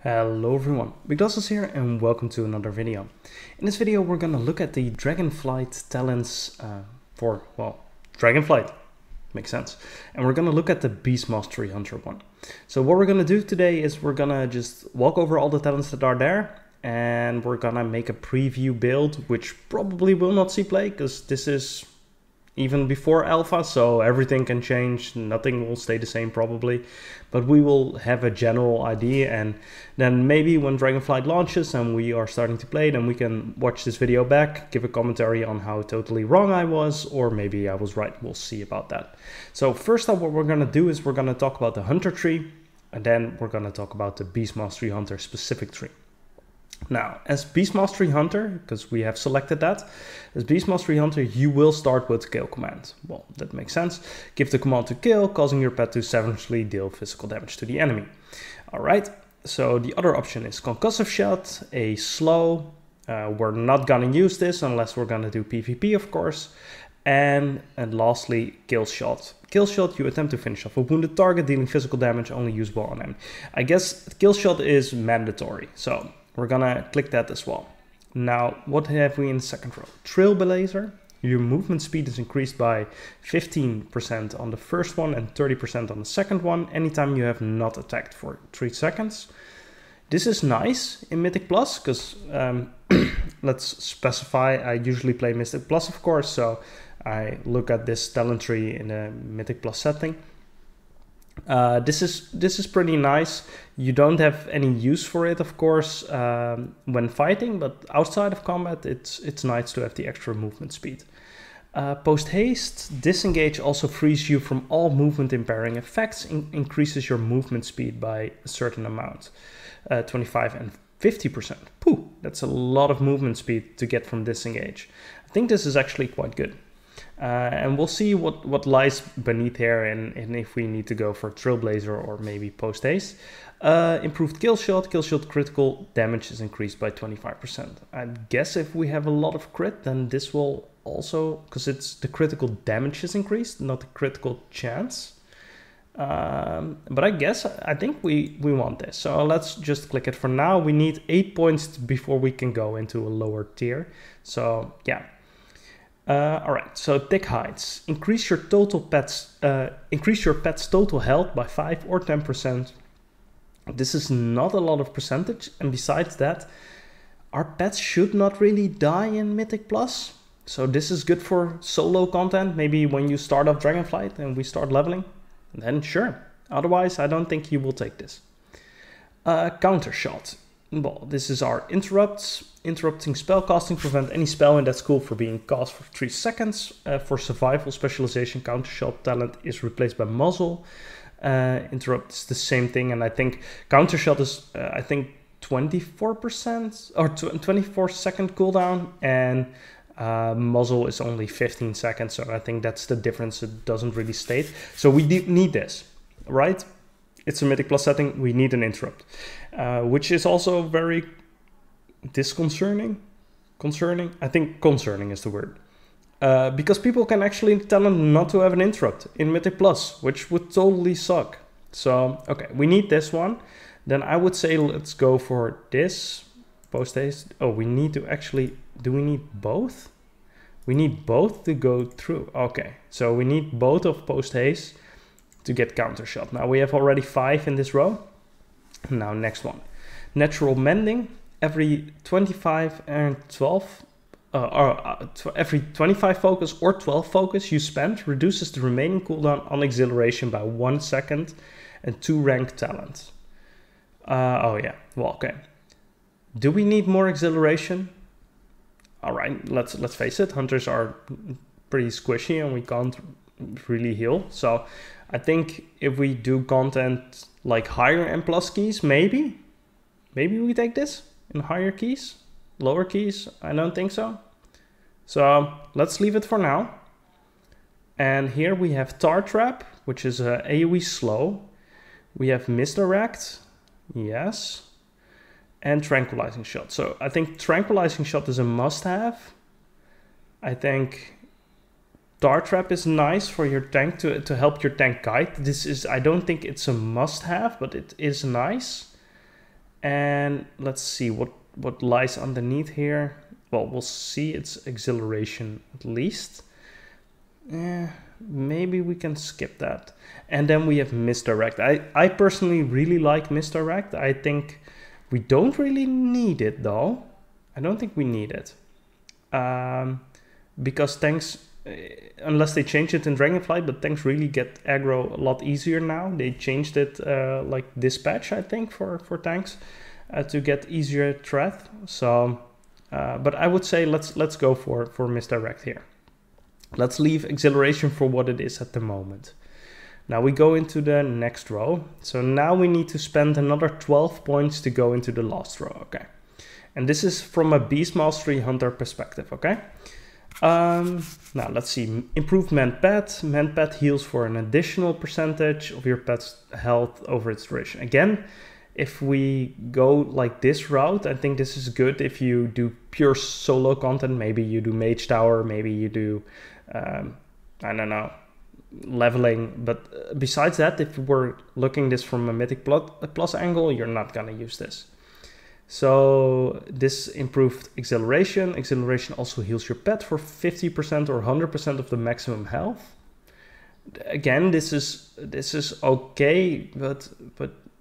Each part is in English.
Hello everyone, Bigdosses here and welcome to another video. In this video we're gonna look at the Dragonflight talents for, well, Dragonflight, makes sense. And we're gonna look at the Beast Mastery Hunter one. So what we're gonna do today is we're gonna just walk over all the talents that are there and we're gonna make a preview build, which probably will not see play because this is even before alpha, so everything can change, nothing will stay the same probably, but we will have a general idea, and then maybe when Dragonflight launches and we are starting to play, then we can watch this video back, give a commentary on how totally wrong I was, or maybe I was right. We'll see about that. So first up, what we're gonna do is we're gonna talk about the Hunter tree, and then we're gonna talk about the Beast Mastery Hunter specific tree. Now, as Beast Mastery Hunter, because we have selected that, as Beast Mastery Hunter, you will start with kill command. Well, that makes sense. Give the command to kill, causing your pet to savagely deal physical damage to the enemy. All right, so the other option is Concussive Shot, a slow. We're not gonna use this unless we're gonna do PvP, of course. And lastly, Kill Shot. Kill Shot, you attempt to finish off a wounded target, dealing physical damage only usable on them. I guess Kill Shot is mandatory, so we're gonna click that as well. Now, what have we in the second row? Trill Blazer. Your movement speed is increased by 15% on the first one and 30% on the second one, anytime you have not attacked for 3 seconds. This is nice in Mythic Plus, because let's specify, I usually play Mythic Plus, of course, so I look at this talent tree in a Mythic Plus setting. This is pretty nice. You don't have any use for it, of course, when fighting, but outside of combat, it's nice to have the extra movement speed. Post haste, disengage also frees you from all movement impairing effects, increases your movement speed by a certain amount, 25 and 50%. Pooh, that's a lot of movement speed to get from disengage. I think this is actually quite good. And we'll see what lies beneath here and if we need to go for Trill Blazer or maybe post haste. Improved kill shot critical damage is increased by 25%. I guess if we have a lot of crit, then this will also, because it's the critical damage is increased, not the critical chance. But I think we want this. So let's just click it for now. We need 8 points before we can go into a lower tier. So yeah. All right, so Thick Hides. Increase your pet's total health by 5 or 10%. This is not a lot of percentage, and besides that, our pets should not really die in Mythic Plus. So this is good for solo content. Maybe when you start off Dragonflight and we start leveling, then sure. Otherwise, I don't think you will take this. Counter Shot. Well, this is our interrupts. Interrupting spellcasting prevent any spell in that school from being cast for 3 seconds. For survival specialization, Counter Shot talent is replaced by Muzzle. Interrupt is the same thing, and I think Counter Shot is I think 24% or 24 second cooldown, and Muzzle is only 15 seconds. So I think that's the difference. It doesn't really state. So we need this, right? It's a Mythic Plus setting. We need an interrupt, which is also very disconcerting. Concerning? I think concerning is the word. Because people can actually tell them not to have an interrupt in Mythic Plus, which would totally suck. So, okay, we need this one. Then I would say let's go for this. Post haste. Oh, we need to actually, do we need both? We need both to go through. Okay, so we need both of post haste to get Counter Shot. Now we have already 5 in this row. Now next one. Natural Mending. Every 25 and 12, every 25 focus or 12 focus you spend reduces the remaining cooldown on Exhilaration by 1 second and 2 rank talent. Oh yeah, well, okay. Do we need more Exhilaration? All right, let's face it. Hunters are pretty squishy and we can't really heal. So I think if we do content like higher and plus keys, maybe we take this in higher keys, lower keys. I don't think so. So let's leave it for now. And here we have Tar Trap, which is a AoE slow. We have Misdirect, yes, and Tranquilizing Shot. So I think Tranquilizing Shot is a must-have. I think Tar Trap is nice for your tank to help your tank guide. This is, I don't think it's a must-have, but it is nice. And let's see what lies underneath here. Well, we'll see its exhilaration at least. Maybe we can skip that. And then we have misdirect. I personally really like misdirect. I think we don't really need it though. I don't think we need it. Because tanks, unless they change it in Dragonflight, but tanks really get aggro a lot easier now. They changed it like dispatch, I think, for tanks to get easier threat. So, but I would say let's go for misdirect here. Let's leave exhilaration for what it is at the moment. Now we go into the next row. So now we need to spend another 12 points to go into the last row, okay? And this is from a Beast Mastery Hunter perspective, okay? Now let's see, improved Mend Pet. Mend Pet heals for an additional percentage of your pet's health over its duration. Again, if we go like this route, I think this is good if you do pure solo content. Maybe you do Mage Tower, maybe you do, I don't know, leveling. But besides that, if we're looking this from a Mythic Plus angle, you're not gonna use this. So this improved exhilaration. Exhilaration also heals your pet for 50% or 100% of the maximum health. Again, this is okay, but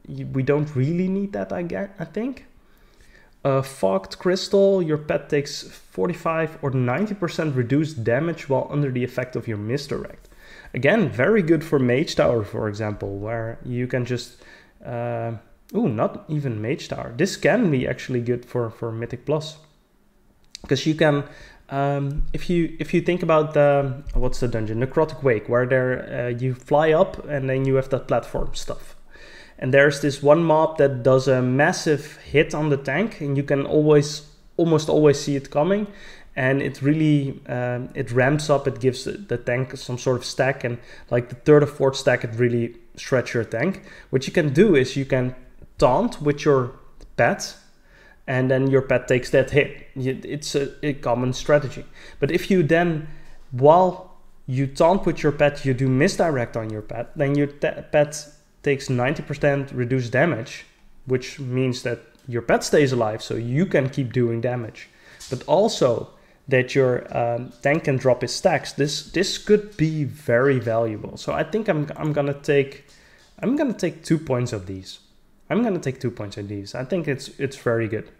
we don't really need that, I think. Fogged Crystal, your pet takes 45 or 90% reduced damage while under the effect of your misdirect. Again, very good for Mage Tower, for example, where you can just... not even Mage Tower. This can be actually good for Mythic Plus. Because you can... if you think about the... What's the dungeon? Necrotic Wake, where there you fly up and then you have that platform stuff. And there's this one mob that does a massive hit on the tank, and you can almost always see it coming. And it really, it ramps up, it gives the tank some sort of stack, and like the third or fourth stack, it really shreds your tank. What you can do is you can taunt with your pet, and then your pet takes that hit. It's a common strategy. But if you then, while you taunt with your pet, you do misdirect on your pet, then your pet takes 90% reduced damage, which means that your pet stays alive, so you can keep doing damage. But also that your tank can drop his stacks. This could be very valuable. So I think I'm gonna take 2 points of these. I'm gonna take 2 points of these. I think it's very good.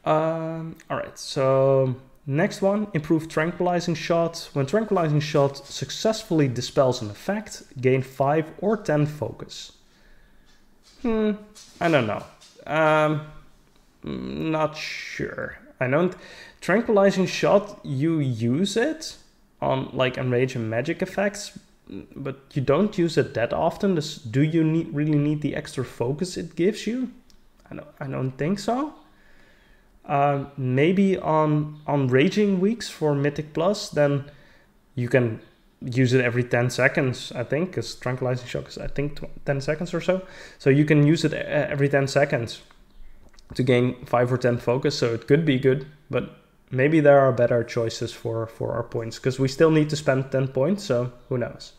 All right, so next one, improved Tranquilizing Shot. When Tranquilizing Shot successfully dispels an effect, gain 5 or 10 focus. I don't know. Not sure. I don't. Tranquilizing Shot, you use it on like enrage and magic effects, but you don't use it that often. Do you really need the extra focus it gives you? I don't think so. Maybe on raging weeks for Mythic Plus, then you can use it every 10 seconds, I think, because Tranquilizing Shock is, I think, 10 seconds or so. So you can use it every 10 seconds to gain 5 or 10 focus, so it could be good, but maybe there are better choices for our points, because we still need to spend 10 points, so who knows.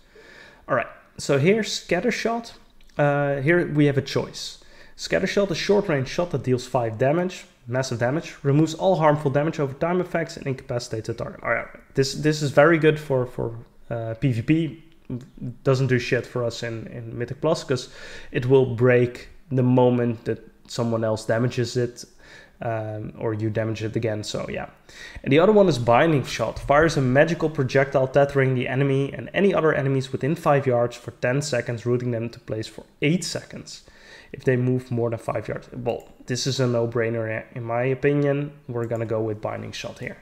All right, so here's Scatter Shot. Here we have a choice. Scatter Shot, a short-range shot that deals 5 damage, massive damage, removes all harmful damage over time effects, and incapacitates the target. All right, this is very good for PvP. Doesn't do shit for us in Mythic Plus, because it will break the moment that someone else damages it, or you damage it again, so yeah. And the other one is Binding Shot. Fires a magical projectile tethering the enemy and any other enemies within 5 yards for 10 seconds, rooting them to place for 8 seconds. If they move more than 5 yards. Well, this is a no-brainer in my opinion. We're gonna go with Binding Shot here.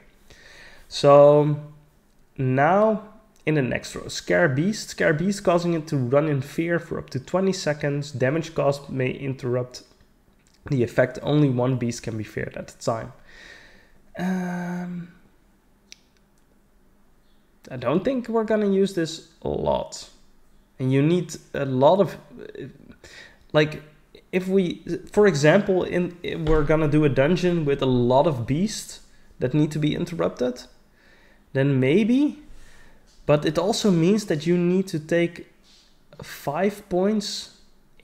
So now in the next row, Scare Beast. Scare Beast, causing it to run in fear for up to 20 seconds. Damage caused may interrupt the effect. Only one beast can be feared at a time. I don't think we're gonna use this a lot. And you need a lot of, like, if we, for example, we're gonna do a dungeon with a lot of beasts that need to be interrupted, then maybe, but it also means that you need to take 5 points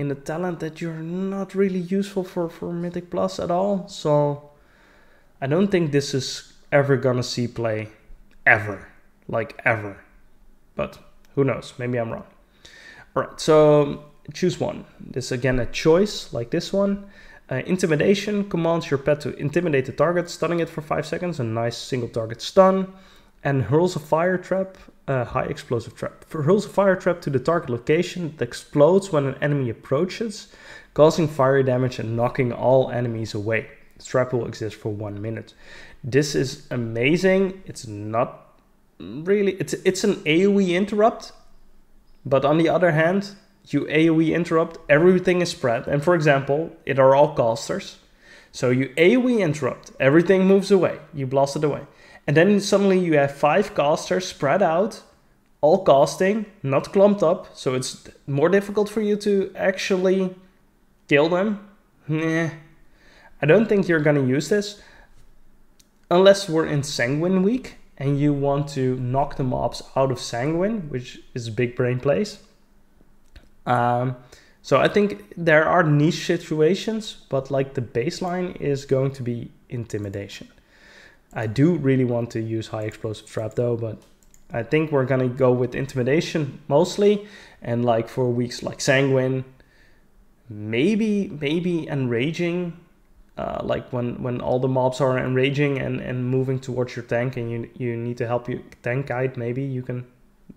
in a talent that you're not really useful for Mythic Plus at all. So I don't think this is ever gonna see play ever, like ever. But who knows, maybe I'm wrong. All right, so choose one. This is again a choice, like this one. Intimidation commands your pet to intimidate the target, stunning it for 5 seconds, a nice single target stun. And hurls a fire trap, high explosive trap. Hurls a fire trap to the target location that explodes when an enemy approaches, causing fire damage and knocking all enemies away. The trap will exist for 1 minute. This is amazing. It's not really, it's an AoE interrupt, but on the other hand, you AoE interrupt, everything is spread. And for example, it are all casters. So you AoE interrupt, everything moves away, you blast it away. And then suddenly you have 5 casters spread out, all casting, not clumped up. So it's more difficult for you to actually kill them. Nah. I don't think you're gonna use this. Unless we're in Sanguine week and you want to knock the mobs out of Sanguine, which is big brain plays. So I think there are niche situations, but like the baseline is going to be Intimidation. I do really want to use high explosive trap though, but I think we're gonna go with Intimidation mostly, and like for weeks like Sanguine, maybe Enraging, like when all the mobs are enraging and moving towards your tank and you need to help your tank guide, maybe you can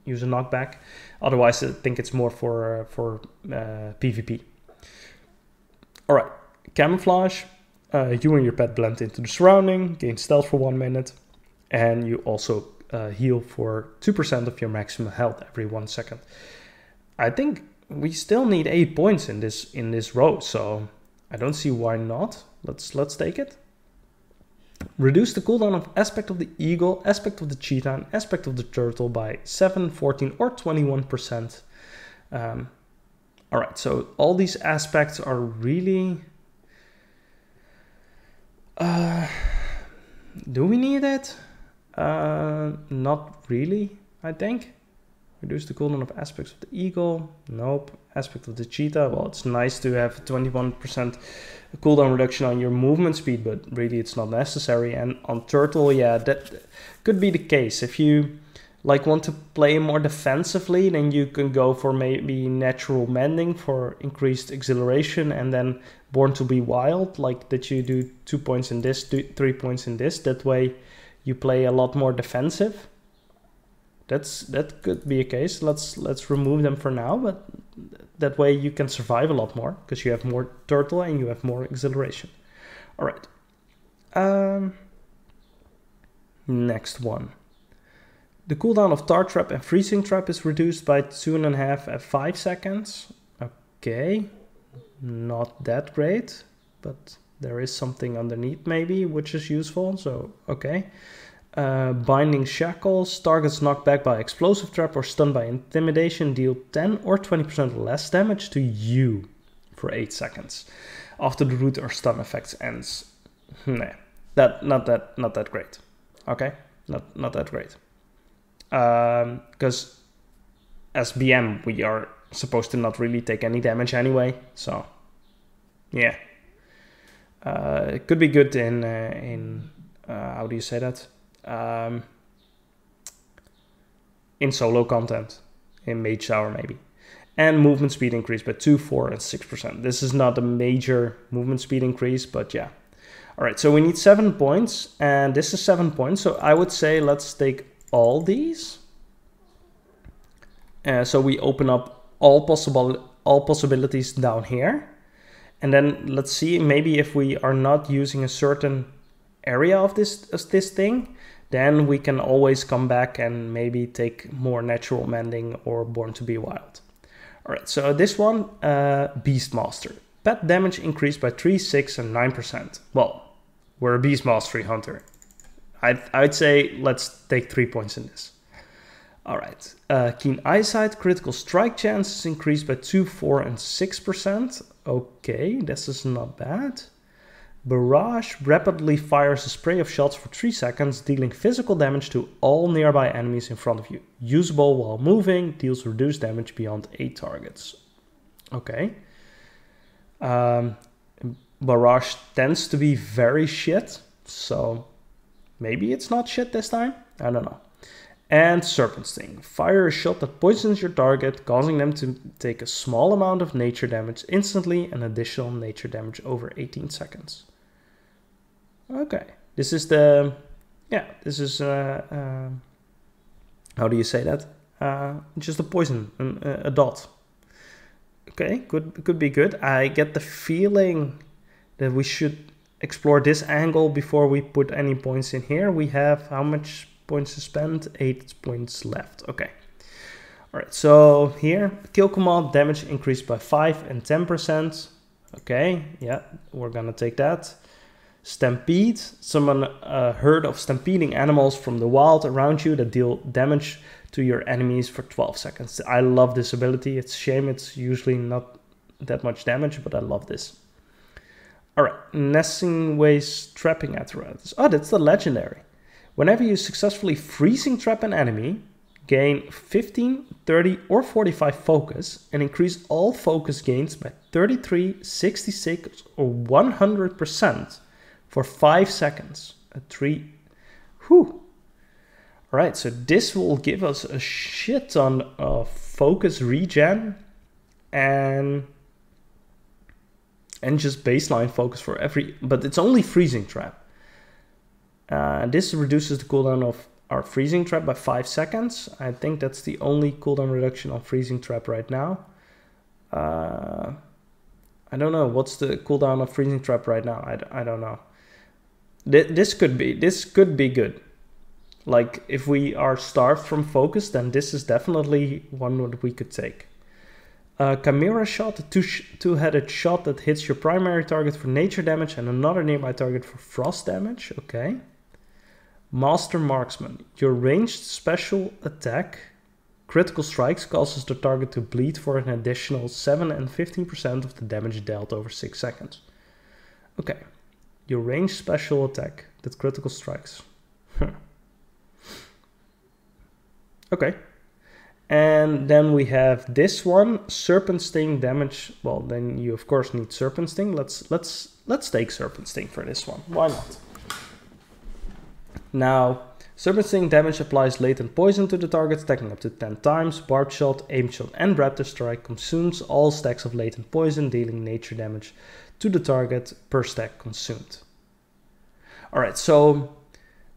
use a knockback. Otherwise I think it's more for PvP. All right, Camouflage. You and your pet blend into the surrounding, gain stealth for 1 minute, and you also heal for 2% of your maximum health every 1 second. I think we still need 8 points in this row, so I don't see why not. Let's take it. Reduce the cooldown of Aspect of the Eagle, Aspect of the Cheetah, and Aspect of the Turtle by 7, 14, or 21%. All right, so all these aspects are really... do we need it? Not really, I think. Reduce the cooldown of Aspects of the Eagle. Nope. Aspect of the Cheetah. Well, it's nice to have 21% cooldown reduction on your movement speed, but really it's not necessary. And on Turtle, yeah, that could be the case. If you like want to play more defensively, then you can go for maybe Natural Mending for increased exhilaration, and then Born to be Wild, like that you do 2 points in this, 3 points in this. That way you play a lot more defensive. That could be a case. Let's remove them for now, but that way you can survive a lot more because you have more Turtle and you have more exhilaration. All right. Next one. The cooldown of Tar Trap and Freezing Trap is reduced by 2.5 at 5 seconds. Okay, not that great, but there is something underneath maybe which is useful, so okay. Binding Shackles, targets knocked back by Explosive Trap or stunned by Intimidation deal 10 or 20% less damage to you for 8 seconds after the root or stun effects ends. Nah, not that great. Okay, not that great. Because as BM we are supposed to not really take any damage anyway, so yeah. It could be good in how do you say that? In solo content, in Mage Tower maybe. And movement speed increase by 2, 4, and 6%. This is not a major movement speed increase, but yeah. All right, so we need 7 points, and this is 7 points. So I would say let's take all these. So we open up all possibilities down here. And then let's see, maybe if we are not using a certain area of this thing, then we can always come back and maybe take more Natural Mending or Born to be Wild. All right, so this one, Beastmaster. Pet damage increased by 3, 6, and 9%. Well, we're a Beast Mastery Hunter. I'd say let's take 3 points in this. All right, Keen Eyesight, critical strike chance is increased by 2, 4, and 6%. Okay, this is not bad. Barrage rapidly fires a spray of shots for 3 seconds, dealing physical damage to all nearby enemies in front of you. Usable while moving, deals reduced damage beyond 8 targets. Okay. Barrage tends to be very shit, so maybe it's not shit this time. I don't know. And Serpent Sting. Fire a shot that poisons your target, causing them to take a small amount of nature damage instantly and additional nature damage over 18 seconds. Okay, this is the... yeah, this is... how do you say that? Just a poison, a dot. Okay, could be good. I get the feeling that we should explore this angle before we put any points in here. We have how much points to spend? 8 points left. Okay. All right, so here, kill command damage increased by 5 and 10%. Okay, yeah, we're gonna take that. Stampede. Someone heard of stampeding animals from the wild around you that deal damage to your enemies for 12 seconds. I love this ability. It's a shame it's usually not that much damage, but I love this. All right, Nesting Ways Trapping Apparatus. Oh, that's the legendary. Whenever you successfully freezing trap an enemy, gain 15, 30, or 45 focus and increase all focus gains by 33, 66, or 100% for 5 seconds. A 3. Whew. All right, so this will give us a shit ton of focus regen and just baseline focus for every, but it's only freezing trap. This reduces the cooldown of our freezing trap by 5 seconds. I think that's the only cooldown reduction on freezing trap right now. I don't know, what's the cooldown of freezing trap right now? I don't know. This could be good. Like if we are starved from focus, then this is definitely one that we could take. Cobra Shot, a two-headed shot that hits your primary target for nature damage and another nearby target for frost damage. Okay. Master Marksman, your ranged special attack, critical strikes, causes the target to bleed for an additional 7 and 15% of the damage dealt over 6 seconds. Okay. Your ranged special attack, that critical strikes. Okay. And then we have this one, Serpent Sting damage. Well, then you of course need Serpent Sting. Let's take Serpent Sting for this one. Why not? Now, Serpent Sting damage applies latent poison to the target, stacking up to 10 times. Barbed Shot, Aim Shot, and Raptor Strike consumes all stacks of latent poison, dealing nature damage to the target per stack consumed. All right, so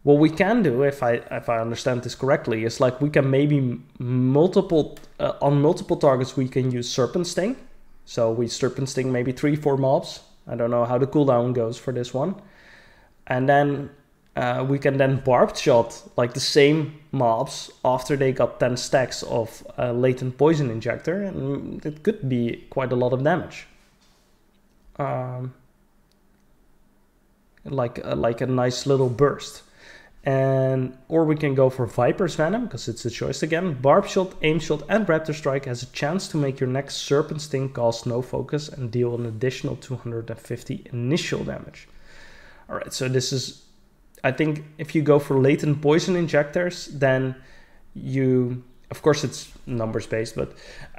what we can do, if I understand this correctly, is like we can maybe on multiple targets we can use Serpent Sting. So we Serpent Sting maybe 3-4 mobs. I don't know how the cooldown goes for this one. And then we can then Barbed Shot like the same mobs after they got 10 stacks of Latent Poison Injector, and it could be quite a lot of damage. Like a nice little burst. Or we can go for Viper's Venom, because it's a choice again. Barbed Shot, Aim Shot, and Raptor Strike has a chance to make your next Serpent Sting cost no focus and deal an additional 250 initial damage. Alright, so this is... I think if you go for Latent Poison Injectors, then you... Of course it's numbers based, but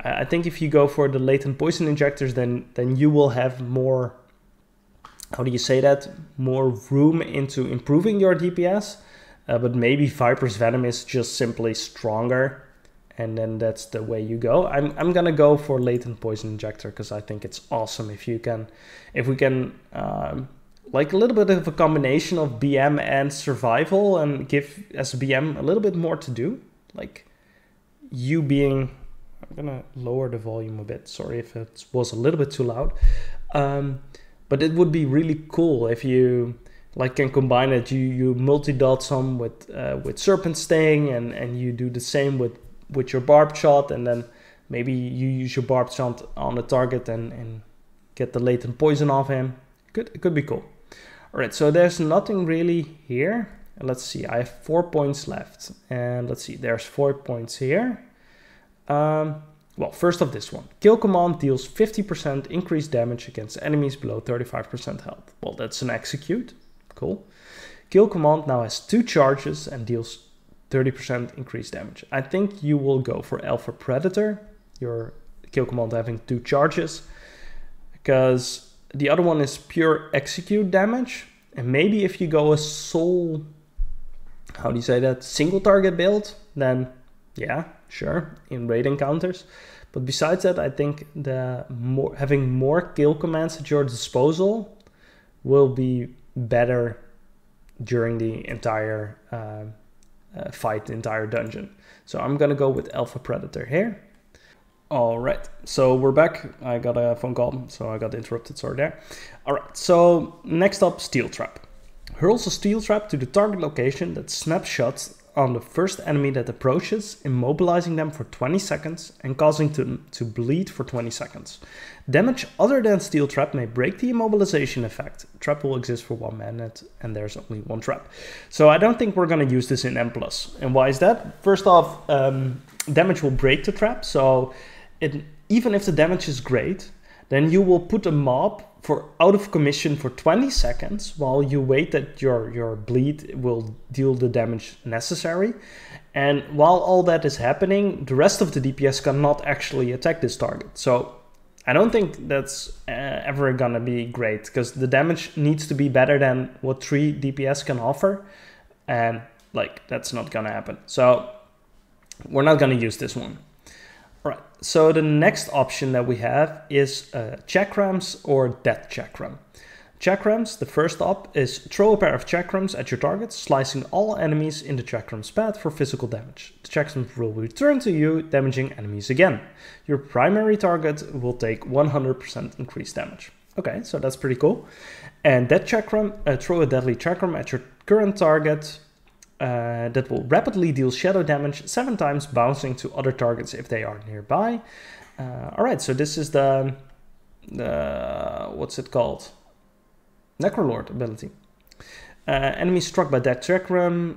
I think if you go for the Latent Poison Injectors, then you will have more... How do you say that? More room into improving your DPS. But maybe Viper's Venom is just simply stronger, and then that's the way you go. I'm gonna go for Latent Poison Injector because I think it's awesome if we can like a little bit of a combination of BM and survival, and give as a BM a little bit more to do. Like you being, I'm gonna lower the volume a bit. Sorry if it was a little bit too loud. But it would be really cool if you like can combine it. You multi-dot some with Serpent Sting, and you do the same with your Barbed Shot, and then maybe you use your Barbed Shot on the target and get the latent poison off him. It could be cool. All right, so there's nothing really here. Let's see, I have 4 points left, and let's see, there's 4 points here. Well, first of this one. Kill command deals 50% increased damage against enemies below 35% health. Well, that's an execute. Cool. Kill command now has 2 charges and deals 30% increased damage. I think you will go for Alpha Predator. Your kill command having 2 charges. because the other one is pure execute damage. And maybe if you go a sole, how do you say that, single target build, then yeah, sure, in raid encounters. But besides that, I think having more kill commands at your disposal will be better during the entire fight, the entire dungeon. So I'm gonna go with Alpha Predator here. All right, so we're back. I got a phone call, so I got interrupted, sorry there. All right, so next up, Steel Trap. Hurls a steel trap to the target location that snaps shots on the first enemy that approaches, immobilizing them for 20 seconds and causing them to bleed for 20 seconds. Damage other than steel trap may break the immobilization effect. Trap will exist for 1 minute and there's only 1 trap. So I don't think we're going to use this in M+. And why is that? First off, damage will break the trap. So even if the damage is great, then you will put a mob out of commission for 20 seconds while you wait that your bleed will deal the damage necessary. And while all that is happening, the rest of the DPS cannot actually attack this target. So I don't think that's ever gonna be great, because the damage needs to be better than what 3 DPS can offer. And like, that's not gonna happen. So we're not gonna use this one. Right, so the next option that we have is chakrams or death chakram. Chakrams, the first op, is throw a pair of chakrams at your target, slicing all enemies in the chakram's path for physical damage. The chakrams will return to you, damaging enemies again. Your primary target will take 100% increased damage. Okay, so that's pretty cool. And death chakram, throw a deadly chakram at your current target, that will rapidly deal shadow damage 7 times, bouncing to other targets if they are nearby. Alright, so this is the what's it called? Necrolord ability. Enemies struck by that chakram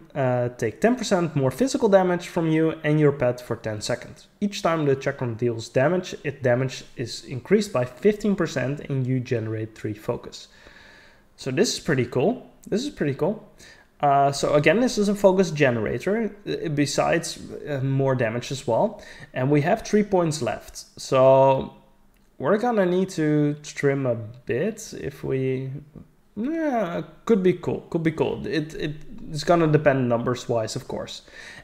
take 10% more physical damage from you and your pet for 10 seconds. Each time the chakram deals damage, its damage is increased by 15% and you generate 3 focus. So this is pretty cool. This is pretty cool. So again, this is a focus generator, besides more damage as well. And we have 3 points left. So we're gonna need to trim a bit if we... Yeah, could be cool, could be cool. It's gonna depend numbers-wise, of course.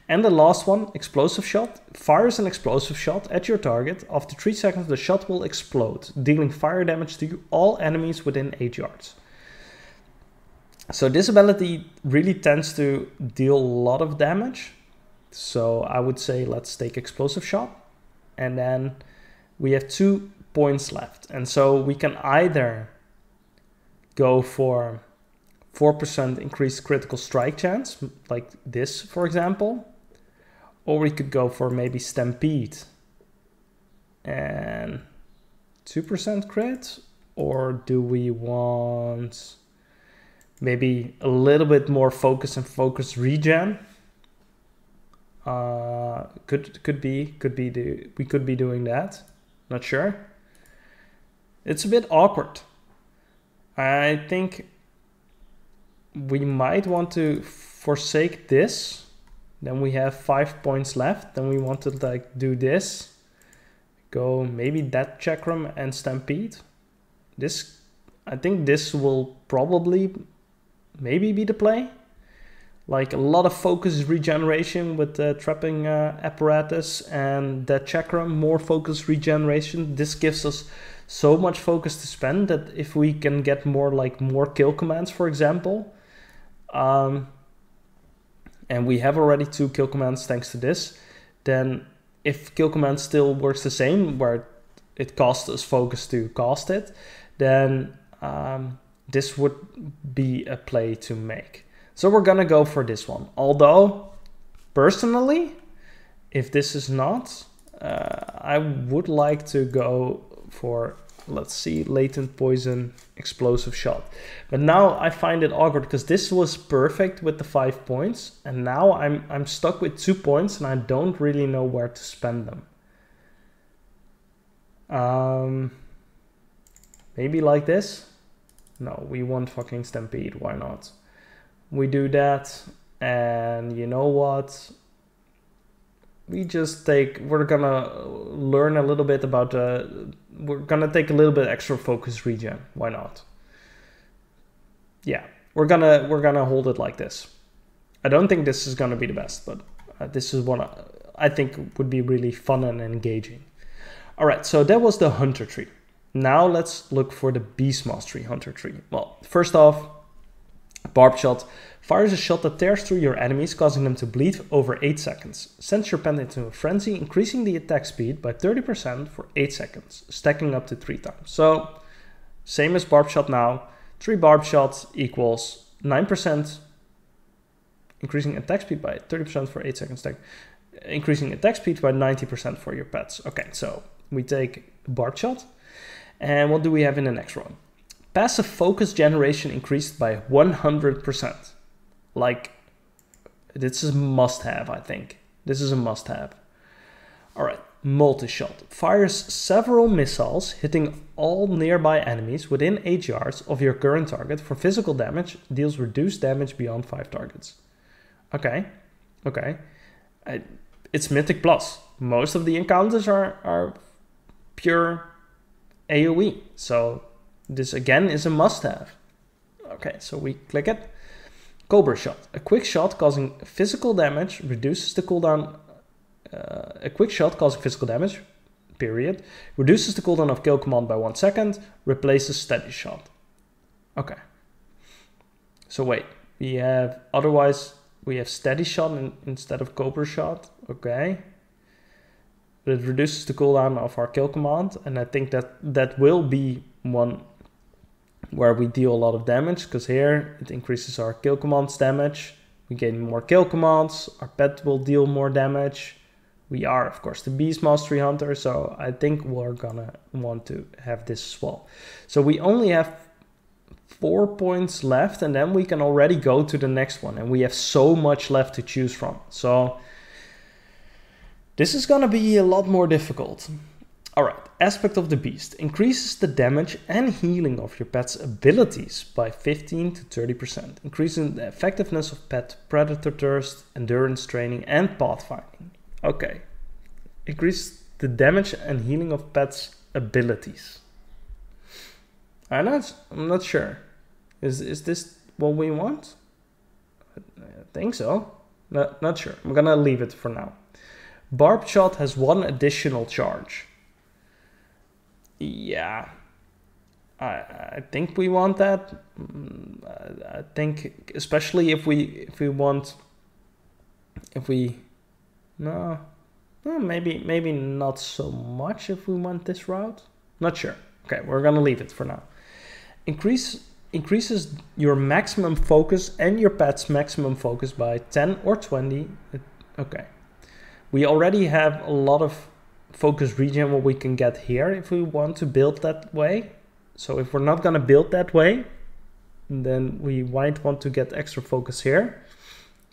And the last one, Explosive Shot. Fires an explosive shot at your target. After 3 seconds, the shot will explode, dealing fire damage to all enemies within 8 yards. So this ability really tends to deal a lot of damage. So I would say let's take Explosive Shot. And then we have 2 points left. And so we can either go for 4% increased critical strike chance, like this, for example. Or we could go for maybe Stampede and 2% crit. Or do we want... maybe a little bit more focus and focus regen. We could be doing that. Not sure. It's a bit awkward. I think we might want to forsake this. Then we have 5 points left. Then we want to like do this. Go maybe that chakram and stampede. This, I think this will probably maybe be the play. Like a lot of focus regeneration with the trapping apparatus and that chakram, more focus regeneration. This gives us so much focus to spend that if we can get more kill commands, for example, and we have already 2 kill commands thanks to this, then if kill command still works the same, where it costs us focus to cast it, then this would be a play to make. So we're gonna go for this one. Although, personally, if this is not, I would like to go for, let's see, Latent Poison, Explosive Shot. But now I find it awkward because this was perfect with the 5 points. And now I'm stuck with 2 points and I don't really know where to spend them. Maybe like this? No, we want fucking Stampede, why not? We do that, and you know what? we're gonna learn a little bit about, we're gonna take a little bit extra focus regen. Why not? Yeah, we're gonna hold it like this. I don't think this is gonna be the best, but this is one I think would be really fun and engaging. All right, so that was the Hunter tree. Now let's look for the Beast Mastery Hunter tree. Well, first off, Barbed Shot fires a shot that tears through your enemies, causing them to bleed over 8 seconds. Sends your pet into a frenzy, increasing the attack speed by 30% for 8 seconds, stacking up to 3 times. So, same as Barbed Shot now. 3 Barbed Shots equals 9%, increasing attack speed by 30% for 8 seconds, increasing attack speed by 90% for your pets. Okay, so we take Barbed Shot. And what do we have in the next one? Passive focus generation increased by 100%. Like, this is a must-have, I think. This is a must-have. All right, multi-shot. Fires several missiles, hitting all nearby enemies within 8 yards of your current target for physical damage. Deals reduced damage beyond 5 targets. Okay, okay. It's Mythic Plus. Most of the encounters are pure AoE. So this again is a must-have. Okay, so we click it. Cobra Shot. A quick shot causing physical damage reduces the cooldown. A quick shot causing physical damage, period. Reduces the cooldown of kill command by 1 second. Replaces steady shot. Okay. So wait, we have steady shot instead of Cobra Shot. Okay. But it reduces the cooldown of our kill command, and I think that will be one where we deal a lot of damage, because here it increases our kill commands damage. We gain more kill commands, our pet will deal more damage. We are, of course, the Beast Mastery Hunter, so I think we're gonna want to have this as well. So we only have 4 points left, and then we can already go to the next one, and we have so much left to choose from. So this is gonna be a lot more difficult. All right, Aspect of the Beast increases the damage and healing of your pet's abilities by 15 to 30%, increasing the effectiveness of pet predator thirst, endurance training, and pathfinding. Okay, increase the damage and healing of pets' abilities. I'm not sure. Is this what we want? I think so. Not sure. I'm gonna leave it for now. Barbed Shot has 1 additional charge. Yeah, I think we want that. I think especially maybe not so much if we want this route. Not sure. Okay, we're gonna leave it for now. Increases your maximum focus and your pet's maximum focus by 10 or 20. Okay, we already have a lot of focus regen what we can get here if we want to build that way. So if we're not gonna build that way, then we might want to get extra focus here.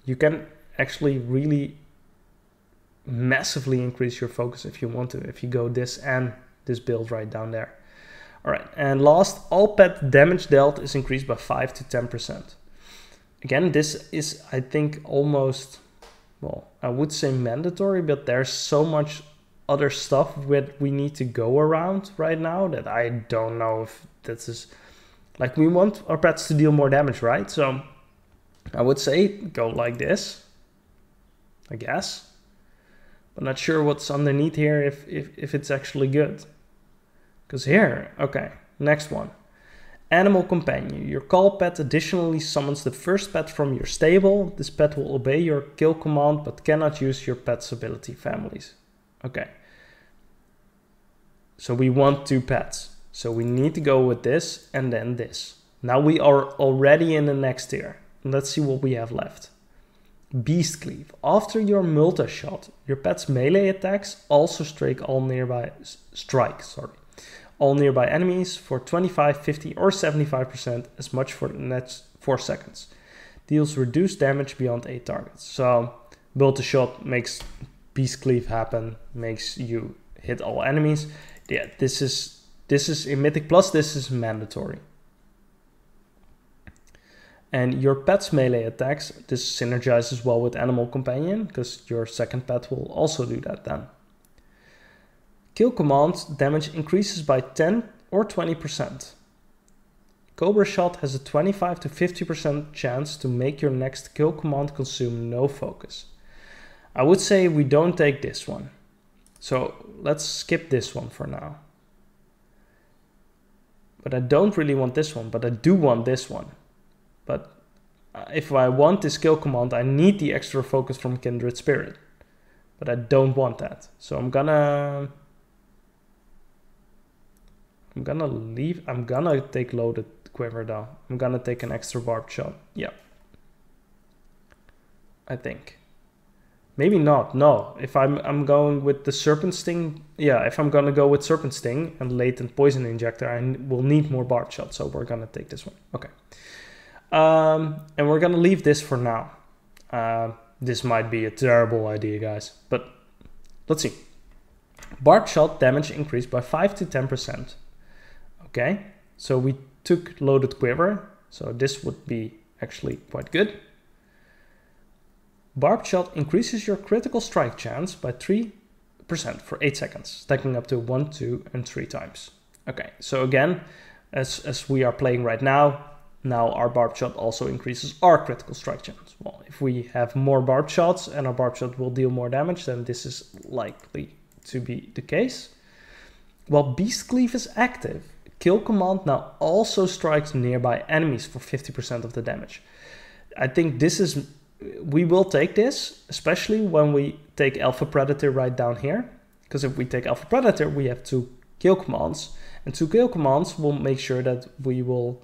You can actually really massively increase your focus if you want to, if you go this and this build right down there. All right, and last, all pet damage dealt is increased by 5 to 10%. Again, this is, I think, almost, well, I would say mandatory, but there's so much other stuff that we need to go around right now that I don't know if this is, like, we want our pets to deal more damage, right? So I would say go like this, I guess. But not sure what's underneath here if it's actually good. Because here, okay, next one. Animal Companion. Your call pet additionally summons the first pet from your stable. This pet will obey your kill command but cannot use your pet's ability families. Okay. So we want 2 pets. So we need to go with this and then this. Now we are already in the next tier. Let's see what we have left. Beast Cleave. After your multi-shot, your pet's melee attacks also strike all nearby enemies for 25, 50 or 75% as much for the next 4 seconds. Deals reduced damage beyond 8 targets. So multi-shot makes Beast Cleave happen, makes you hit all enemies. Yeah, this is in Mythic Plus, this is mandatory. And your pet's melee attacks, this synergizes well with Animal Companion, because your second pet will also do that then. Kill command damage increases by 10 or 20%. Cobra Shot has a 25 to 50% chance to make your next kill command consume no focus. I would say we don't take this one. So let's skip this one for now. But I don't really want this one, but I do want this one. But if I want this kill command, I need the extra focus from Kindred Spirit. But I don't want that. So I'm gonna take Loaded Quiver though. I'm gonna take an extra Barbed Shot. Yeah. I think. Maybe not, no. If I'm going with the Serpent Sting, yeah, if I'm gonna go with Serpent Sting and Latent Poison Injector, I will need more Barbed Shot, so we're gonna take this one. Okay. And we're gonna leave this for now. This might be a terrible idea, guys, but let's see. Barbed Shot damage increased by 5 to 10%. Okay, so we took Loaded Quiver, so this would be actually quite good. Barbed Shot increases your critical strike chance by 3% for 8 seconds, stacking up to 1, 2, and 3 times. Okay, so again, as we are playing right now our Barbed Shot also increases our critical strike chance. Well, if we have more Barbed Shots and our Barbed Shot will deal more damage, then this is likely to be the case. While Beast Cleave is active, Kill command now also strikes nearby enemies for 50% of the damage. I think this is, we will take this, especially when we take Alpha Predator right down here. Because if we take Alpha Predator, we have 2 kill commands. And 2 kill commands will make sure that we will,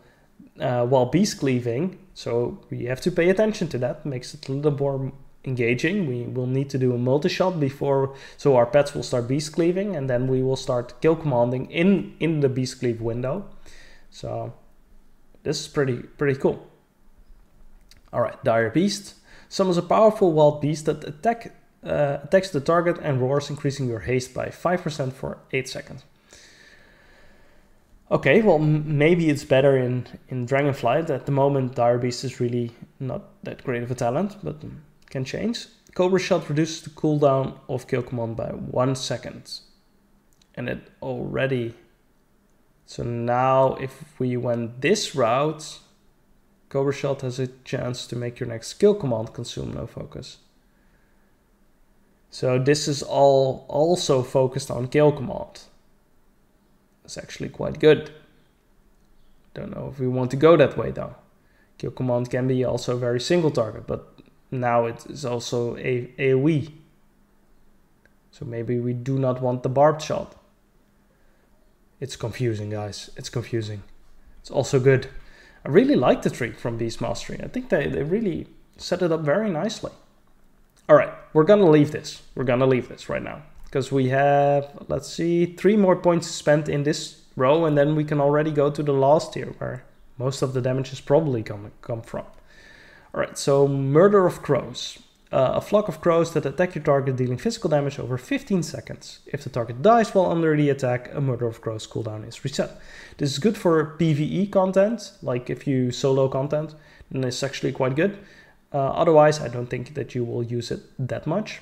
while beast cleaving, so we have to pay attention to that, makes it a little more engaging. We will need to do a multi-shot before, so our pets will start beast cleaving, and then we will start kill commanding in the beast cleave window. So this is pretty cool. All right, Dire Beast summons a powerful wild beast that attacks the target and roars, increasing your haste by 5% for 8 seconds. Okay, well, maybe it's better in Dragonflight. At the moment, Dire Beast is really not that great of a talent, but can change. Cobra Shot reduces the cooldown of kill command by 1 second. And it already... So now if we went this route, Cobra Shot has a chance to make your next kill command consume no focus. So this is all also focused on kill command. It's actually quite good. Don't know if we want to go that way though. Kill command can be also very single target, but now it is also a AoE. So maybe we do not want the Barbed Shot. It's confusing, guys. It's confusing. It's also good. I really like the tree from Beast Mastery. I think they really set it up very nicely. All right, we're gonna leave this. We're gonna leave this right now. Because we have, let's see, 3 more points spent in this row, and then we can already go to the last tier, where most of the damage is probably gonna come from. Alright, so Murder of Crows. A flock of crows that attack your target, dealing physical damage over 15 seconds. If the target dies while under the attack, a Murder of Crows cooldown is reset. This is good for PvE content, like if you solo content, then it's actually quite good. Otherwise, I don't think that you will use it that much.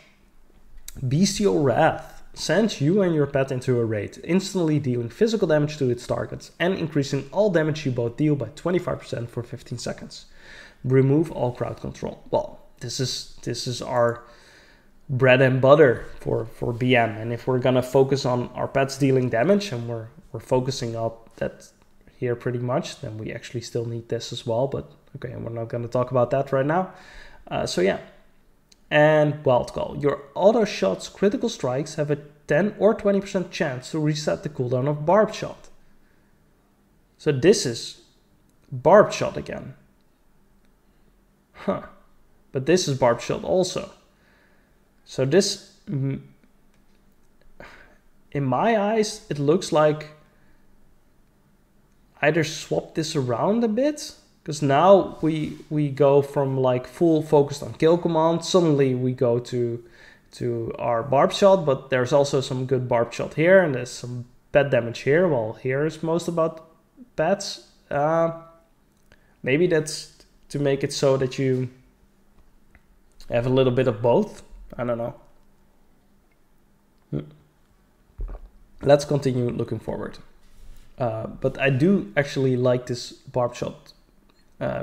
Bestial Wrath sends you and your pet into a raid, instantly dealing physical damage to its targets and increasing all damage you both deal by 25% for 15 seconds. Remove all crowd control. Well, this is our bread and butter for BM, and if we're gonna focus on our pets dealing damage, and we're focusing up that here pretty much, then we actually still need this as well, but okay, we're not gonna talk about that right now. So yeah. And Wild Call. Your auto shot's critical strikes have a 10 or 20% chance to reset the cooldown of Barbed Shot. So this is Barbed Shot again. Huh. But this is Barbed Shot also. So this, in my eyes, it looks like either swap this around a bit, because now we go from like full focused on kill command, suddenly we go to our Barbed Shot, but there's also some good Barbed Shot here, and there's some pet damage here. Well, here is most about pets. Maybe that's to make it so that you have a little bit of both. I don't know. Let's continue looking forward. But I do actually like this Barbed Shot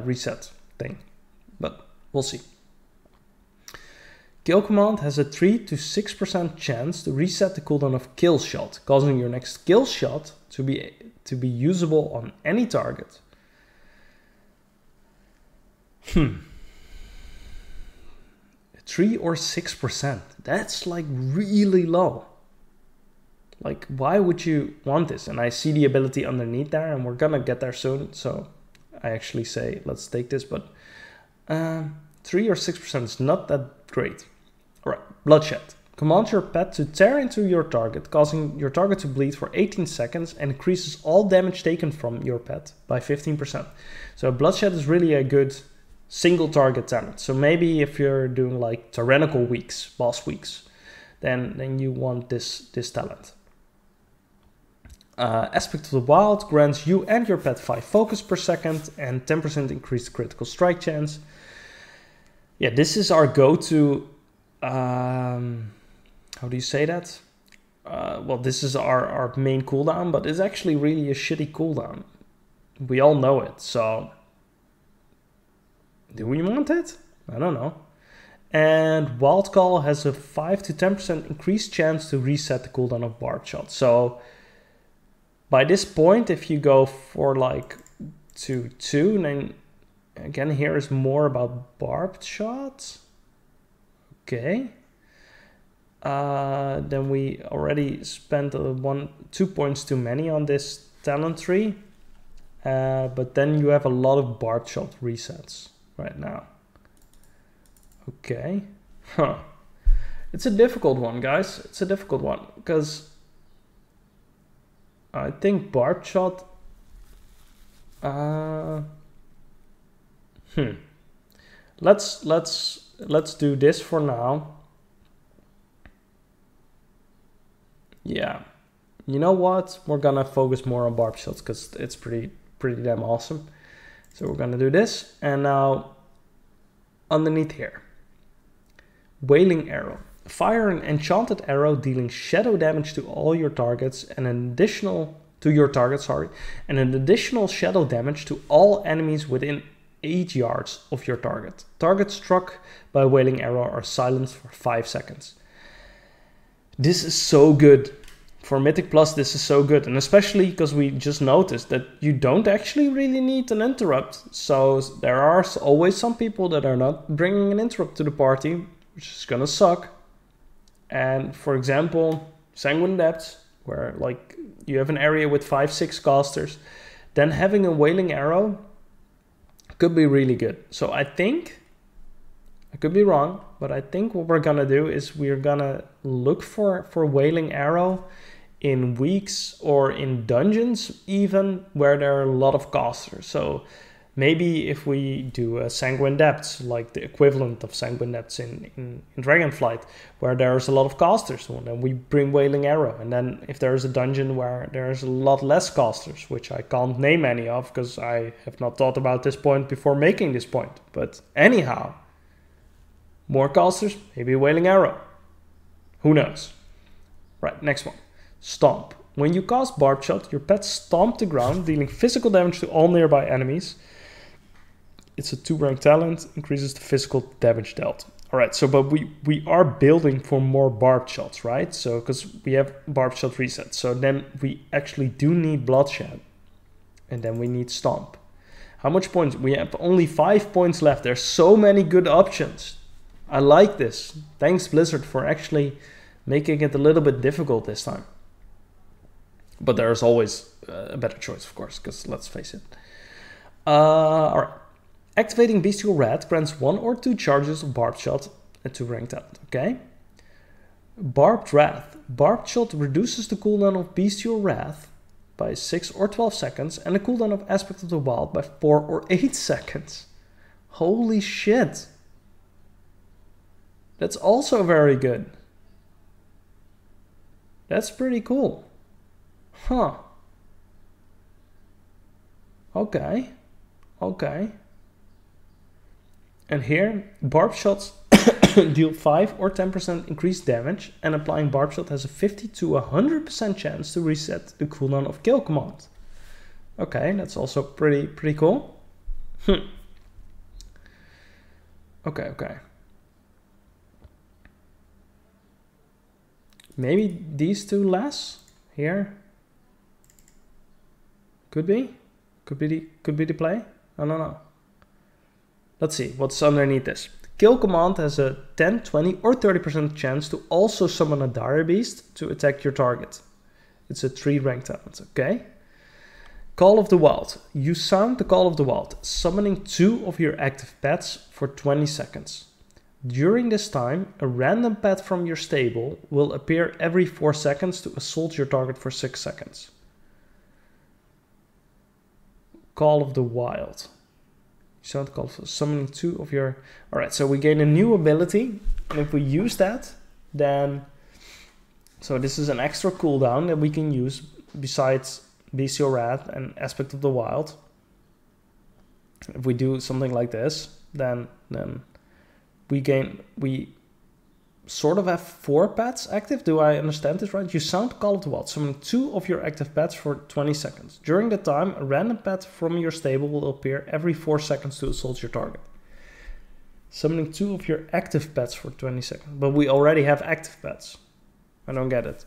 reset thing, but we'll see. Kill Command has a 3 to 6% chance to reset the cooldown of Kill Shot, causing your next Kill Shot to be usable on any target. 3 or 6%. That's like really low. Like, why would you want this? And I see the ability underneath there, and we're gonna get there soon. So I actually say, let's take this, but 3 or 6% is not that great. All right, Bloodshed. Command your pet to tear into your target, causing your target to bleed for 18 seconds and increases all damage taken from your pet by 15%. So Bloodshed is really a good single target talent. So maybe if you're doing like tyrannical weeks, boss weeks, then you want this talent. Aspect of the Wild grants you and your pet 5 focus per second and 10% increased critical strike chance. Yeah, this is our go-to, how do you say that? Well, this is our main cooldown, but it's actually really a shitty cooldown. We all know it, so do we want it? I don't know. And Wild Call has a 5 to 10% increased chance to reset the cooldown of Barbed Shot. So by this point, if you go for like 2-2, then again, here is more about Barbed Shot. Okay. Then we already spent 2 points too many on this talent tree. But then you have a lot of Barbed Shot resets right now. Okay. Huh. It's a difficult one, guys. It's a difficult one because I think Barbed Shot. Let's do this for now. Yeah. You know what? We're gonna focus more on Barbed Shots because it's pretty damn awesome. So we're gonna do this, and now underneath here, Wailing Arrow. Fire an enchanted arrow dealing shadow damage to all your targets and an additional shadow damage to all enemies within 8 yards of your target. Targets struck by Wailing Arrow are silenced for 5 seconds. This is so good. For Mythic Plus, this is so good. And especially because we just noticed that you don't actually really need an interrupt. So there are always some people that are not bringing an interrupt to the party, which is gonna suck. And for example, Sanguine Depths, where like you have an area with 5-6 casters, then having a Wailing Arrow could be really good. So I think, I could be wrong, but I think what we're gonna do is we're gonna look for Wailing Arrow in weeks or in dungeons even where there are a lot of casters. So maybe if we do a Sanguine Depths, like the equivalent of Sanguine Depths in Dragonflight, where there's a lot of casters, well, then we bring Wailing Arrow. And then if there's a dungeon where there's a lot less casters, which I can't name any of because I have not thought about this point before making this point. But anyhow, more casters, maybe Wailing Arrow. Who knows? Right, next one. Stomp. When you cast Barbed Shot, your pet stomp the ground, dealing physical damage to all nearby enemies. It's a 2-rank talent, increases the physical damage dealt. All right, so but we are building for more Barbed Shots, right? So because we have Barbed Shot reset, so then we actually do need Bloodshed, and then we need Stomp. How much points? We have only 5 points left. There's so many good options. I like this. Thanks Blizzard for actually making it a little bit difficult this time. But there's always a better choice, of course, because let's face it. All right. Activating Bestial Wrath grants 1 or 2 charges of Barbed Shot at 2-rank talent, okay? Barbed Wrath. Barbed Shot reduces the cooldown of Bestial Wrath by 6 or 12 seconds and the cooldown of Aspect of the Wild by 4 or 8 seconds. Holy shit. That's also very good. That's pretty cool. Huh. Okay. Okay. And here, Barbed Shots deal 5 or 10% increased damage, and applying Barbed Shot has a 50 to 100% chance to reset the cooldown of kill command. Okay, that's also pretty cool. Okay. Maybe these two less here. Could be the play. I don't know. Let's see what's underneath this. Kill command has a 10, 20 or 30% chance to also summon a dire beast to attack your target. It's a 3 rank talent, okay? Call of the Wild. You sound the Call of the Wild, summoning 2 of your active pets for 20 seconds. During this time, a random pet from your stable will appear every 4 seconds to assault your target for 6 seconds. Call of the Wild. Sound call for summoning 2 of your... Alright, so we gain a new ability, and if we use that, then... So this is an extra cooldown that we can use besides Bestial Wrath and Aspect of the Wild. If we do something like this, then we sort of have 4 pets active. Do I understand this right? You sound Call of the Wild, summoning 2 of your active pets for 20 seconds. During that time, a random pet from your stable will appear every 4 seconds to assault your target. Summoning 2 of your active pets for 20 seconds. But we already have active pets. I don't get it.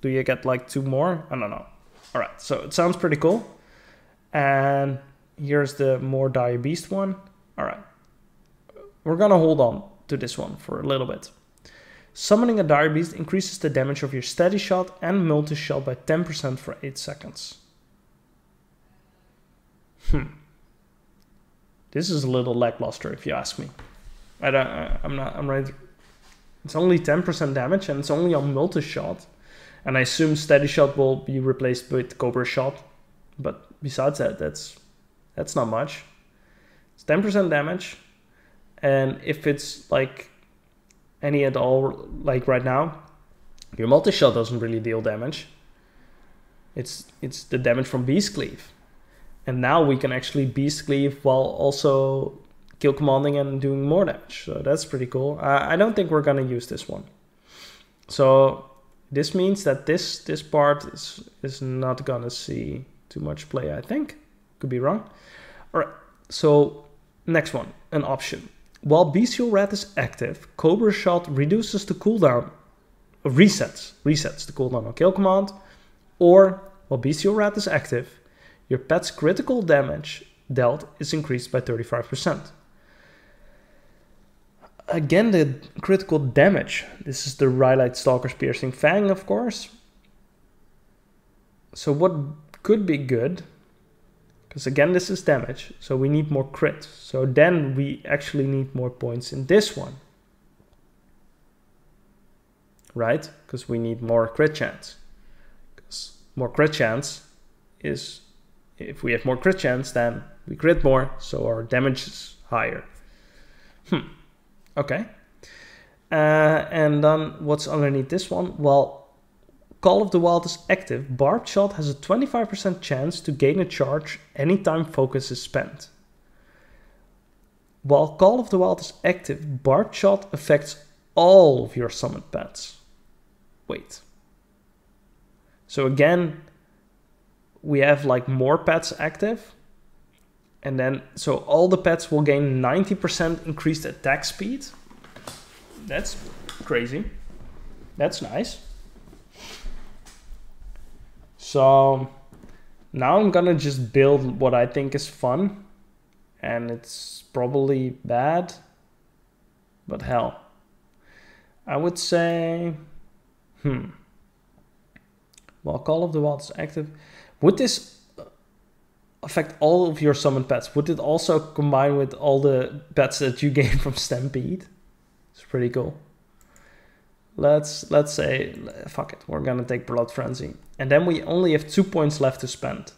Do you get like 2 more? I don't know. Alright, so it sounds pretty cool. And here's the more dire beast one. Alright. We're gonna hold on to this one for a little bit. Summoning a dire beast increases the damage of your steady shot and multi-shot by 10% for 8 seconds. This is a little lackluster if you ask me. I'm right. It's only 10% damage and it's only on multi-shot. And I assume steady shot will be replaced with Cobra Shot. But besides that, that's not much. It's 10% damage. And if it's like any at all, like right now, your multi-shot doesn't really deal damage. It's the damage from Beast Cleave. And now we can actually Beast Cleave while also kill commanding and doing more damage. So that's pretty cool. I don't think we're gonna use this one. So this means that this part is not gonna see too much play, I think. Could be wrong. All right, so next one, an option. While Bestial Wrath is active, Cobra Shot reduces the cooldown, resets the cooldown on kill command, or while Bestial Wrath is active, your pet's critical damage dealt is increased by 35%. Again, the critical damage. This is the Rhyolite Stalker's Piercing Fang, of course. So what could be good, because again, this is damage, so we need more crit. So then we actually need more points in this one. Right? Because we need more crit chance. Because more crit chance is, if we have more crit chance, then we crit more, so our damage is higher. Okay. And then what's underneath this one? Well, Call of the Wild is active. Barbed Shot has a 25% chance to gain a charge anytime focus is spent. While Call of the Wild is active, Barbed Shot affects all of your summoned pets. Wait. So again, we have like more pets active. And then, so all the pets will gain 90% increased attack speed. That's crazy. That's nice. So now I'm gonna just build what I think is fun. And it's probably bad. But hell. I would say... While Call of the Wild is active, would this affect all of your summoned pets? Would it also combine with all the pets that you gain from Stampede? It's pretty cool. Let's say, fuck it, we're gonna take Blood Frenzy. And then we only have 2 points left to spend.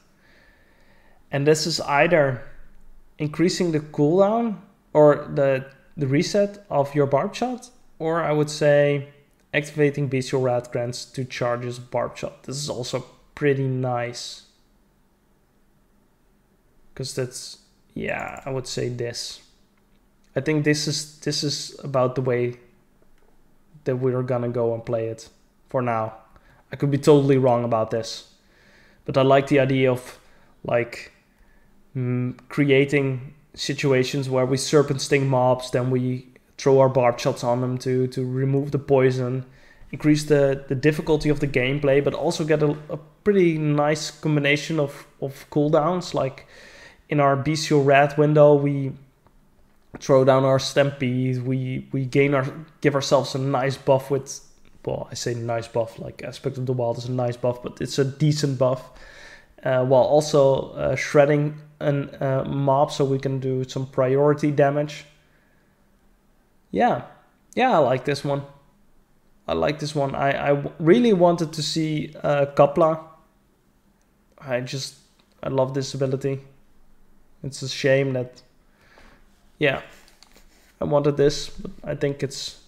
And this is either increasing the cooldown or the reset of your Barbed Shot, or I would say activating Bestial Wrath grants 2 charges of Barbed Shot. This is also pretty nice. Because that's, yeah, I would say this. I think this is about the way that we're gonna go and play it for now. I could be totally wrong about this, but I like the idea of like creating situations where we serpent sting mobs, then we throw our barbed shots on them to remove the poison, increase the difficulty of the gameplay, but also get a pretty nice combination of cooldowns. Like in our bestial rat window, we throw down our stampede, we give ourselves a nice buff with, well, I say nice buff, like Aspect of the Wild is a nice buff, but it's a decent buff, while also shredding a mob so we can do some priority damage. Yeah, I like this one. I really wanted to see Kapla. I love this ability. It's a shame that, yeah, I wanted this, but I think it's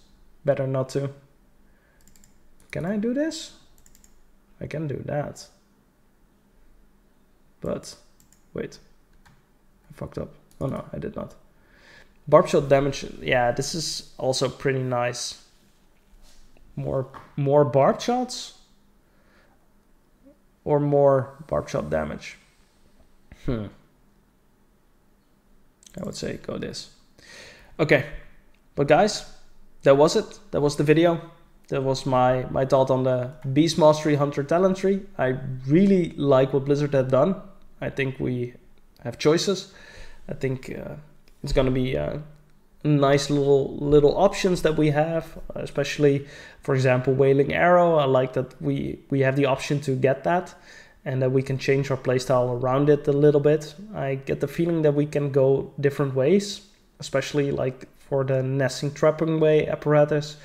better not to. Can I do this? I can do that. But, wait. I fucked up. Oh no, I did not. Barbed Shot damage, yeah, this is also pretty nice. More Barbed Shots? Or more Barbed Shot damage? I would say go this. Okay, but guys, that was it. That was the video. That was my thought on the Beast Mastery Hunter talent tree. I really like what Blizzard had done. I think we have choices. I think it's gonna be nice little options that we have, especially, for example, Wailing Arrow. I like that we have the option to get that, and that we can change our playstyle around it a little bit. I get the feeling that we can go different ways, especially like for the nesting trapping way apparatus,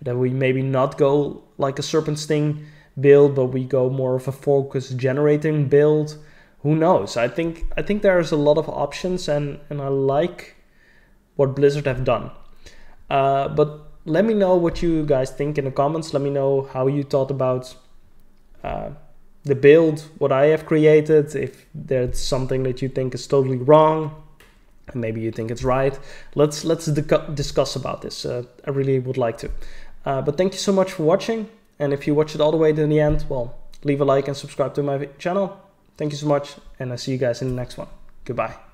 that we maybe not go like a Serpent Sting build, but we go more of a focus generating build. Who knows? I think there's a lot of options, and I like what Blizzard have done. But let me know what you guys think in the comments. Let me know how you thought about the build, what I have created, if there's something that you think is totally wrong, and maybe you think it's right. Let's discuss about this. I really would like to. But thank you so much for watching, and if you watch it all the way to the end, well, leave a like and subscribe to my channel. Thank you so much, and I'll see you guys in the next one. Goodbye.